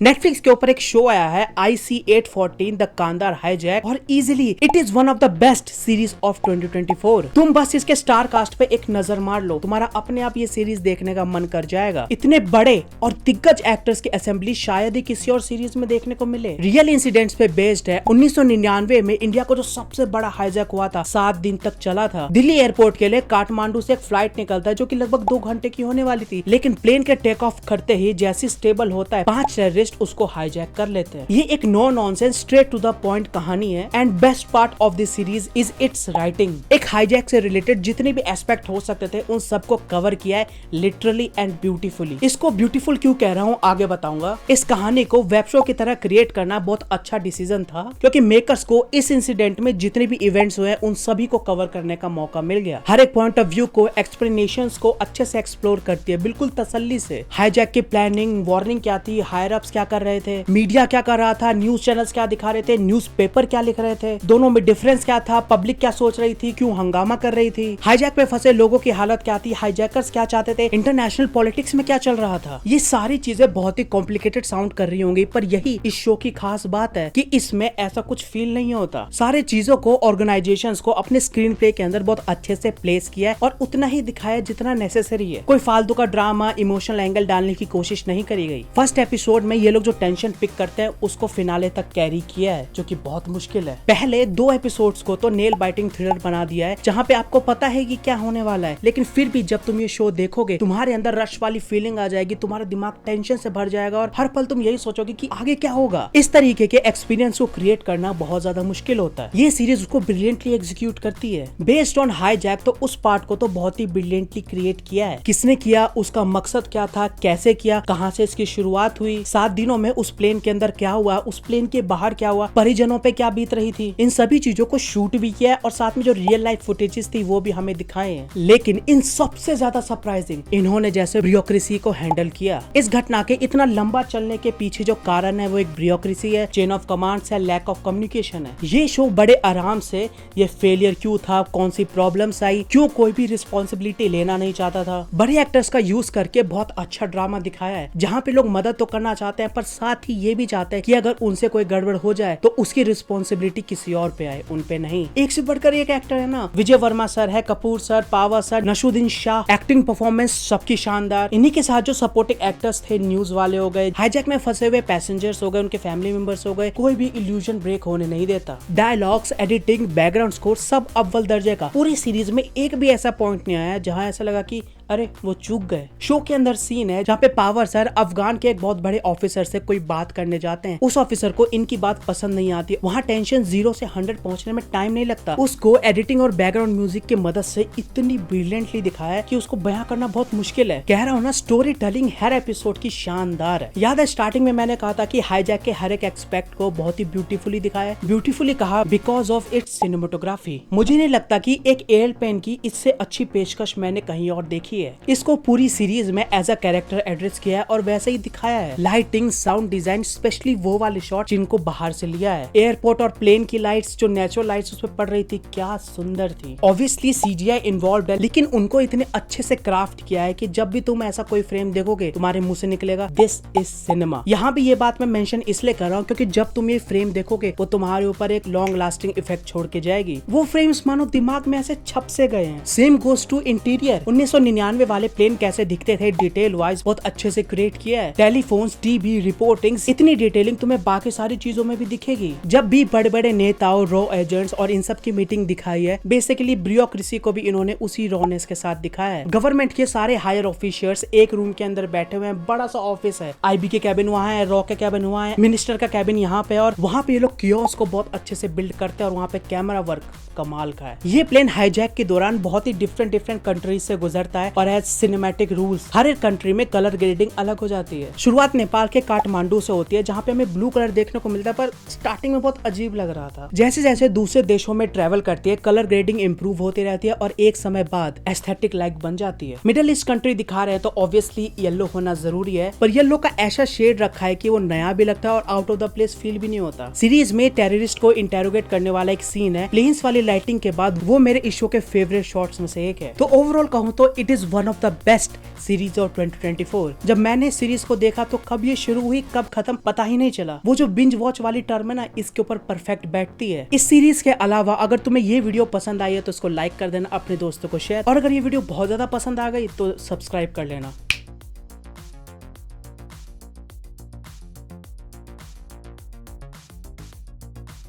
Netflix के ऊपर एक शो आया है IC814 द कांदार हाईजैक और easily it is one of the best series of 2024। तुम बस इसके स्टार कास्ट पे एक नजर मार लो, तुम्हारा अपने आप ये सीरीज देखने का मन कर जाएगा। इतने बड़े और दिग्गज एक्टर्स की असेंबली शायद ही किसी और सीरीज में देखने को मिले। रियल इंसिडेंट्स पे बेस्ड है। 1999 में इंडिया को जो सबसे बड़ा हाईजैक हुआ था 7 दिन तक चला था। दिल्ली एयरपोर्ट के लिए काठमांडू से एक फ्लाइट निकलता है जो कि लगभग 2 घंटे की होने वाली थी, लेकिन प्लेन के टेक ऑफ करते ही जैसी स्टेबल होता है 5 टेररिस्ट उसको हाईजैक कर लेते हैं। ये एक no nonsense straight to the point कहानी है and best part of this series is its writing. एक हाईजैक से रिलेटेड जितने भी एस्पेक्ट हो सकते थे उन सबको कवर किया है लिटरली एंड ब्यूटीफुली। इसको ब्यूटीफुल क्यों कह रहा हूँ आगे बताऊंगा। इस कहानी को वेब शो की तरह क्रिएट करना बहुत अच्छा डिसीजन था, क्योंकि मेकर्स को इस इंसिडेंट में जितने भी इवेंट्स हुए उन सभी को कवर करने का मौका मिल गया। हर एक पॉइंट ऑफ व्यू को, एक्सप्लेनेशंस को अच्छे से एक्सप्लोर करती है बिल्कुल तसल्ली से। हाईजैक की प्लानिंग, वार्निंग क्या थी, हायर अप्स क्या कर रहे थे, मीडिया क्या कर रहा था, न्यूज चैनल्स क्या दिखा रहे थे, न्यूज़पेपर क्या लिख रहे थे, दोनों में डिफरेंस क्या था, पब्लिक क्या सोच रही थी, क्यों हंगामा कर रही थी, हाईजैक पे फंसे लोगों की हालत क्या थी, हाईजैकर्स क्या चाहते थे, इंटरनेशनल पॉलिटिक्स में क्या चल रहा था। ये सारी चीजें बहुत ही कॉम्प्लिकेटेड साउंड कर रही होंगी, पर यही इस शो की खास बात है कि इसमें ऐसा कुछ फील नहीं होता। सारे चीजों को, ऑर्गेनाइजेशंस को अपने स्क्रीन प्ले के अंदर बहुत अच्छे से प्लेस किया है और उतना ही दिखाया जितना नेसेसरी है। कोई फालतू का ड्रामा, इमोशनल एंगल डालने की कोशिश नहीं करी गई। फर्स्ट एपिसोड में ये लोग जो टेंशन पिक करते हैं उसको फिनाले तक कैरी किया है, जो कि बहुत मुश्किल है। पहले 2 एपिसोड्स को तो नेल बाइटिंग थ्रिलर बना दिया है, जहाँ पे आपको पता है कि क्या होने वाला है, लेकिन फिर भी जब तुम ये शो देखोगे तुम्हारे अंदर रश वाली फीलिंग आ जाएगी, तुम्हारा दिमाग टेंशन से भर जाएगा और हर पल तुम यही सोचोगे कि आगे क्या होगा। इस तरीके के एक्सपीरियंस को क्रिएट करना बहुत ज्यादा मुश्किल होता है। ये सीरीज उसको ब्रिलियंटली एग्जीक्यूट करती है। बेस्ड ऑन हाईजैक तो उस पार्ट को तो बहुत ही ब्रिलियंटली क्रिएट किया है। किसने किया, उसका मकसद क्या था, कैसे किया, कहाँ से इसकी शुरुआत हुई, 7 दिनों में उस प्लेन के अंदर क्या हुआ, उस प्लेन के बाहर क्या हुआ, परिजनों पे क्या बीत रही थी, इन सभी चीजों को शूट भी किया है और साथ में जो रियल लाइफ फुटेजेस थी वो भी हमें दिखाए हैं। लेकिन इन सबसे ज्यादा सरप्राइजिंग इन्होंने जैसे ब्यूरोक्रेसी को हैंडल किया। इस घटना के इतना लंबा चलने के पीछे जो कारण है वो एक ब्यूरोक्रेसी है, चेन ऑफ कमांड्स है, लैक ऑफ कम्युनिकेशन है। ये शो बड़े आराम से ये फेलियर क्यों था, कौन सी प्रॉब्लम्स आई, क्यों कोई भी रिस्पॉन्सिबिलिटी लेना नहीं चाहता था, बड़े एक्टर्स का यूज करके बहुत अच्छा ड्रामा दिखाया है, जहाँ पे लोग मदद तो करना चाहते हैं पर साथ ही ये भी चाहते हैं कि अगर उनसे कोई गड़बड़ हो जाए तो उसकी रिस्पॉन्सिबिलिटी किसी और पे आए, उन पे नहीं। एक से बढ़कर एक एक्टर है ना, विजय वर्मा सर है, Kapoor sir, Pahwa sir, Naseeruddin Shah, acting performance सबकी शानदार। इन्हीं के साथ जो सपोर्टिंग एक्टर्स थे, न्यूज वाले हो गए, हाईजैक में फंसे हुए पैसेंजर्स हो गए, उनके फैमिली मेंबर्स हो गए, कोई भी इल्यूजन ब्रेक होने नहीं देता। डायलॉग्स, एडिटिंग, बैकग्राउंड स्कोर सब अव्वल दर्जे का। पूरी सीरीज में एक भी ऐसा पॉइंट नहीं आया जहाँ ऐसा लगा कि अरे वो चूक गए। शो के अंदर सीन है जहाँ पे पावर सर अफगान के एक बहुत बड़े ऑफिसर से कोई बात करने जाते हैं। उस ऑफिसर को इनकी बात पसंद नहीं आती। वहाँ टेंशन 0 से 100 पहुँचने में टाइम नहीं लगता। उसको एडिटिंग और बैकग्राउंड म्यूजिक की मदद से इतनी ब्रिलियंटली दिखाया है कि उसको बयां करना बहुत मुश्किल है। कह रहा हूँ ना, स्टोरी टेलिंग हर एपिसोड की शानदार है। याद है स्टार्टिंग में मैंने कहा था कि हाईजैक के हर एक एक्सपेक्ट को बहुत ही ब्यूटीफुली दिखाया है। ब्यूटीफुली कहा बिकॉज ऑफ इट्स सिनेमेटोग्राफी। मुझे नहीं लगता कि एक एल पेन की इससे अच्छी पेशकश मैंने कहीं और देखी है। इसको पूरी सीरीज में एज अ कैरेक्टर एड्रेस किया है और वैसे ही दिखाया है। लाइटिंग, साउंड डिजाइन, स्पेशली वो वाले शॉट जिनको बाहर से लिया है। एयरपोर्ट और प्लेन की लाइट्स, जो नेचुरल लाइट्स उस पर पड़ रही थी, क्या सुंदर थी। ऑब्वियसली CGI इन्वॉल्व है, लेकिन उनको इतने अच्छे से क्राफ्ट किया है कि जब भी तुम ऐसा कोई फ्रेम देखोगे तुम्हारे मुंह से निकलेगा दिस इज सिनेमा। यहाँ भी ये बात मैं मेंशन इसलिए कर रहा हूँ क्योंकि जब तुम ये फ्रेम देखोगे वो तुम्हारे ऊपर एक लॉन्ग लास्टिंग इफेक्ट छोड़ के जाएगी। वो फ्रेम्स मानो दिमाग में ऐसे छप से गए हैं। Same goes to interior. 1999 वाले प्लेन कैसे दिखते थे डिटेल वाइज बहुत अच्छे से क्रिएट किया है। टेलीफोन्स, टीवी, रिपोर्टिंग्स, इतनी डिटेलिंग तुम्हें बाकी सारी चीजों में भी दिखेगी। जब भी बड़े बड़े नेताओं, रॉ एजेंट्स और इन सब की मीटिंग दिखाई है, बेसिकली ब्यूरोक्रेसी को भी इन्होंने उसी रॉनेस के साथ दिखाया है। गवर्नमेंट के सारे हायर ऑफिशियल्स एक रूम के अंदर बैठे हुए हैं। बड़ा सा ऑफिस है। IB के कैबिन वहाँ है, रॉ के कैबिन वहाँ है, मिनिस्टर का कैबिन यहाँ पे, और वहाँ पे ये लोग कियोस्क को बहुत अच्छे से बिल्ड करते हैं और वहाँ पे कैमरा वर्क कमाल का है। ये प्लेन हाईजैक के दौरान बहुत ही डिफरेंट कंट्रीज से गुजरता है और एज सिनेमैटिक रूल्स हर एक कंट्री में कलर ग्रेडिंग अलग हो जाती है। शुरुआत नेपाल के काठमांडू से होती है, जहाँ पे हमें ब्लू कलर देखने को मिलता है, पर स्टार्टिंग में बहुत अजीब लग रहा था। जैसे जैसे दूसरे देशों में ट्रेवल करती है, कलर ग्रेडिंग इंप्रूव होती रहती है और एक समय बाद एस्थेटिक लाइक बन जाती है। मिडिल ईस्ट कंट्री दिखा रहे हैं तो ऑब्वियसली येलो होना जरूरी है, पर येलो का ऐसा शेड रखा है कि वो नया भी लगता है और out of the place feel भी नहीं होता। सीरीज में टेररिस्ट को इंटेरोगेट करने वाला एक सीन है। प्लेन्स वाली लाइटिंग के बाद वो मेरे इस शो के फेवरेट शॉट्स में से एक है। तो ओवरऑल कहूँ तो it is one of the best series of 2024। जब मैंने सीरीज को देखा तो कब ये शुरू हुई कब खत्म पता ही नहीं चला। वो जो बिंज वॉच वाली टर्म है ना, इसके ऊपर परफेक्ट बैठती है। इस सीरीज के अलावा अगर तुम्हें ये वीडियो पसंद आई है तो इसको लाइक कर देना, अपने दोस्तों को शेयर, और अगर ये वीडियो बहुत ज्यादा पसंद आ गई तो सब्सक्राइब कर लेना।